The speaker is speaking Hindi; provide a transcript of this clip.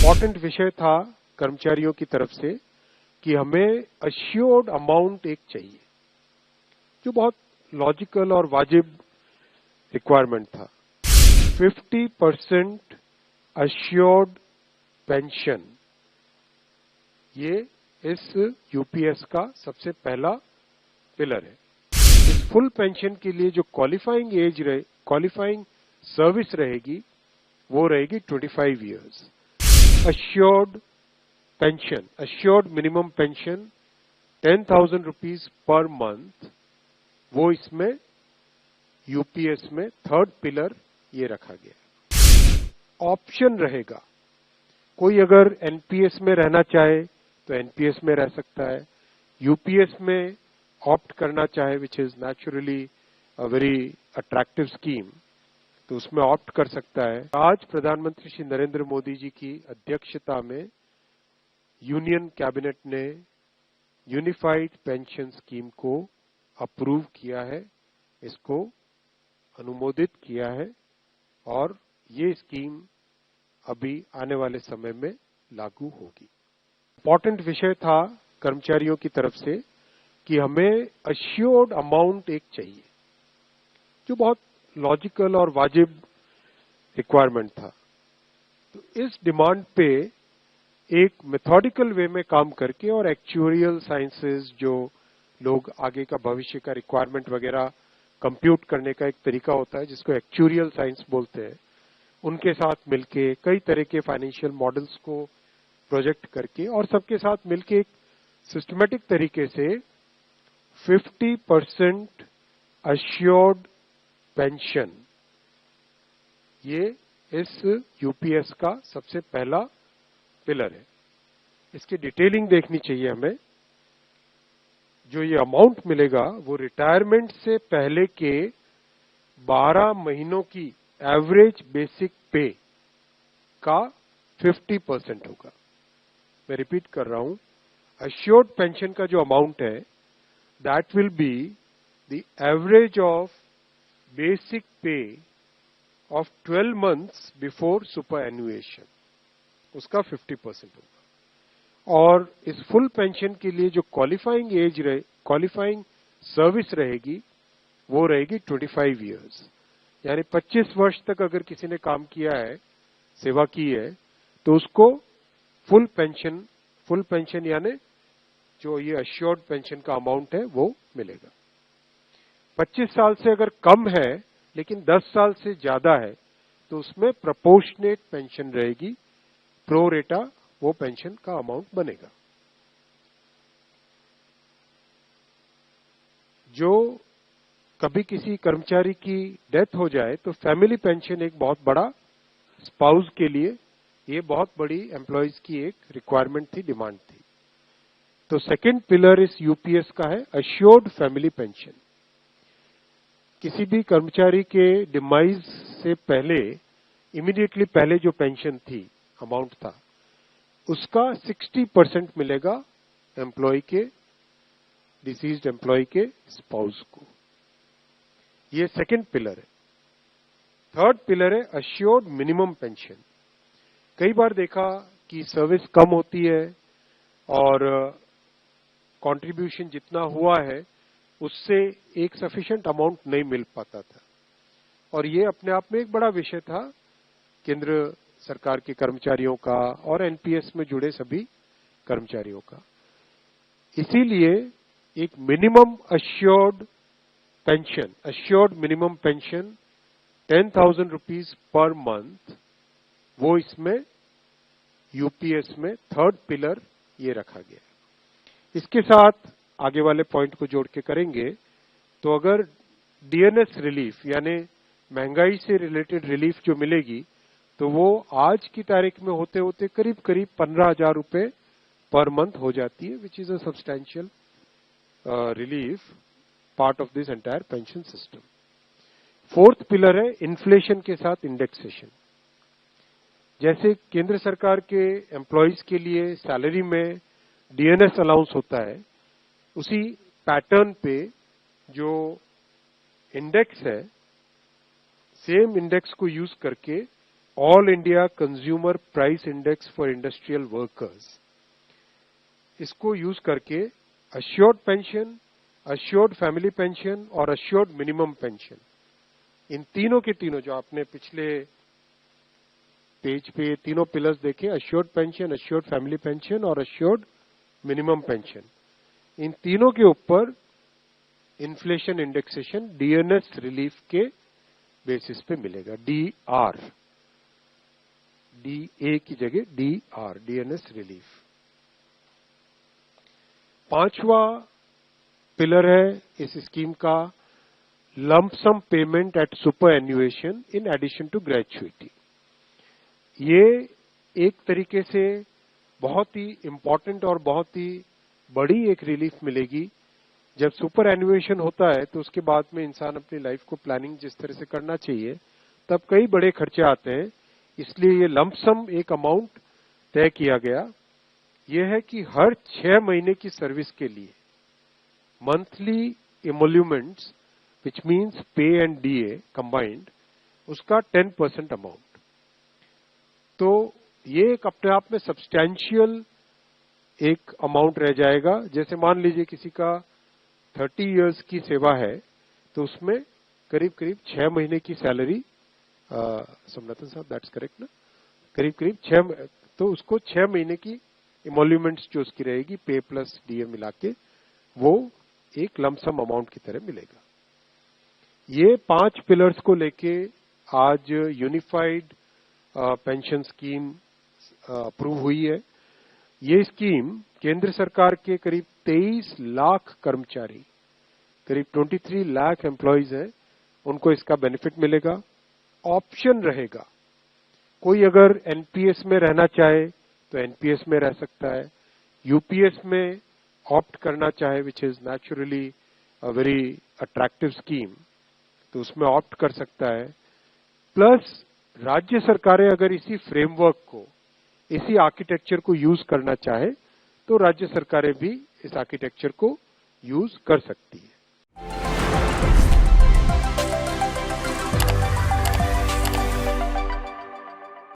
इम्पोर्टेंट विषय था कर्मचारियों की तरफ से कि हमें अश्योर्ड अमाउंट एक चाहिए, जो बहुत लॉजिकल और वाजिब रिक्वायरमेंट था। 50% अश्योर्ड पेंशन, ये इस यूपीएस का सबसे पहला पिलर है। इस फुल पेंशन के लिए जो क्वालिफाइंग सर्विस रहेगी वो रहेगी 25 years. Assured pension, assured minimum pension 10,000 rupees per month, वो इसमें यूपीएस में थर्ड पिलर ये रखा गया। ऑप्शन रहेगा, कोई अगर एनपीएस में रहना चाहे तो एनपीएस में रह सकता है, यूपीएस में ऑप्ट करना चाहे which is naturally a very attractive scheme, तो उसमें ऑप्ट कर सकता है। आज प्रधानमंत्री श्री नरेंद्र मोदी जी की अध्यक्षता में यूनियन कैबिनेट ने यूनिफाइड पेंशन स्कीम को अप्रूव किया है, इसको अनुमोदित किया है और ये स्कीम अभी आने वाले समय में लागू होगी। इम्पोर्टेंट विषय था कर्मचारियों की तरफ से कि हमें अश्योर्ड अमाउंट एक चाहिए, जो बहुत लॉजिकल और वाजिब रिक्वायरमेंट था। तो इस डिमांड पे एक मेथोडिकल वे में काम करके और एक्चुअरियल साइंसेस, जो लोग आगे का भविष्य का रिक्वायरमेंट वगैरह कंप्यूट करने का एक तरीका होता है जिसको एक्चुअरियल साइंस बोलते हैं, उनके साथ मिलके कई तरह के फाइनेंशियल मॉडल्स को प्रोजेक्ट करके और सबके साथ मिलके एक सिस्टमेटिक तरीके से 50% अश्योर्ड पेंशन, ये इस यूपीएस का सबसे पहला पिलर है। इसकी डिटेलिंग देखनी चाहिए हमें। जो ये अमाउंट मिलेगा वो रिटायरमेंट से पहले के 12 महीनों की एवरेज बेसिक पे का 50% होगा। मैं रिपीट कर रहा हूं, अश्योर्ड पेंशन का जो अमाउंट है that will be the average of basic पे ऑफ 12 मंथ्स बिफोर सुपर एनुएशन, उसका 50% होगा। और इस फुल पेंशन के लिए जो क्वालिफाइंग सर्विस रहेगी वो रहेगी 25 इयर्स, यानी 25 वर्ष तक अगर किसी ने काम किया है, सेवा की है, तो उसको फुल पेंशन यानी जो ये अश्योर्ड पेंशन का अमाउंट है वो मिलेगा। 25 साल से अगर कम है लेकिन 10 साल से ज्यादा है तो उसमें प्रोपोर्शनेट पेंशन रहेगी, प्रो रेटा वो पेंशन का अमाउंट बनेगा। जो कभी किसी कर्मचारी की डेथ हो जाए तो फैमिली पेंशन एक बहुत बड़ा, स्पाउस के लिए ये बहुत बड़ी एम्प्लॉयज की एक रिक्वायरमेंट थी, डिमांड थी। तो सेकंड पिलर इस यूपीएस का है अश्योर्ड फैमिली पेंशन। किसी भी कर्मचारी के डिमाइज से पहले, इमीडिएटली पहले जो पेंशन थी, अमाउंट था, उसका 60% मिलेगा एम्प्लॉय के, डिसीज्ड एम्प्लॉय के स्पाउस को। ये सेकंड पिलर है। थर्ड पिलर है अश्योर्ड मिनिमम पेंशन। कई बार देखा कि सर्विस कम होती है और कंट्रीब्यूशन जितना हुआ है उससे एक सफिशिएंट अमाउंट नहीं मिल पाता था, और ये अपने आप में एक बड़ा विषय था केंद्र सरकार के कर्मचारियों का और एनपीएस में जुड़े सभी कर्मचारियों का। इसीलिए एक minimum assured pension, assured minimum pension 10,000 rupees per month, वो इसमें यूपीएस में थर्ड पिलर ये रखा गया। इसके साथ आगे वाले पॉइंट को जोड़ के करेंगे तो अगर डीएनएस रिलीफ यानी महंगाई से रिलेटेड रिलीफ जो मिलेगी तो वो आज की तारीख में होते होते करीब करीब 15,000 रुपए पर मंथ हो जाती है, which is a substantial relief part of this entire pension system. Fourth pillar है इन्फ्लेशन के साथ इंडेक्सेशन। जैसे केंद्र सरकार के एम्प्लॉयज के लिए सैलरी में डीएनएस अलाउंस होता है, उसी पैटर्न पे जो इंडेक्स है, सेम इंडेक्स को यूज करके all India consumer price index for industrial workers, इसको यूज करके assured pension, assured family pension और अश्योर्ड मिनिमम पेंशन, इन तीनों के तीनों जो आपने पिछले पेज पे तीनों पिलर्स देखे, assured pension, assured family pension और अश्योर्ड मिनिमम पेंशन, इन तीनों के ऊपर इन्फ्लेशन इंडेक्सेशन डीएनएस रिलीफ के बेसिस पे मिलेगा। डीआर, डीए की जगह डीआर, डीएनएस रिलीफ। पांचवा पिलर है इस स्कीम का lump sum payment at superannuation in addition to gratuity. ये एक तरीके से बहुत ही इंपॉर्टेंट और बहुत ही बड़ी एक रिलीफ मिलेगी। जब सुपर एन्युएशन होता है तो उसके बाद में इंसान अपनी लाइफ को प्लानिंग जिस तरह से करना चाहिए, तब कई बड़े खर्चे आते हैं, इसलिए ये लंप सम एक अमाउंट तय किया गया। यह है कि हर 6 महीने की सर्विस के लिए मंथली इमोल्यूमेंट्स विच मीन्स पे एंड डीए कंबाइंड, उसका 10% अमाउंट। तो ये एक अपने आप में सब्सटैंशियल एक अमाउंट रह जाएगा। जैसे मान लीजिए किसी का 30 इयर्स की सेवा है तो उसमें करीब करीब 6 महीने की सैलरी, सोमनाथन साहब दैट्स करेक्ट ना, करीब करीब 6, तो उसको 6 महीने की इमोल्यूमेंट्स जो उसकी रहेगी पे प्लस डीए मिला के, वो एक लमसम अमाउंट की तरह मिलेगा। ये 5 पिलर्स को लेके आज यूनिफाइड पेंशन स्कीम अप्रूव हुई है। ये स्कीम केंद्र सरकार के करीब 23 लाख कर्मचारी, करीब 23 लाख एम्प्लॉइज हैं, उनको इसका बेनिफिट मिलेगा। ऑप्शन रहेगा, कोई अगर एनपीएस में रहना चाहे तो एनपीएस में रह सकता है, यूपीएस में ऑप्ट करना चाहे which is naturally a very attractive scheme, तो उसमें ऑप्ट कर सकता है। प्लस राज्य सरकारें अगर इसी फ्रेमवर्क को, इसी आर्किटेक्चर को यूज करना चाहे तो राज्य सरकारें भी इस आर्किटेक्चर को यूज कर सकती है।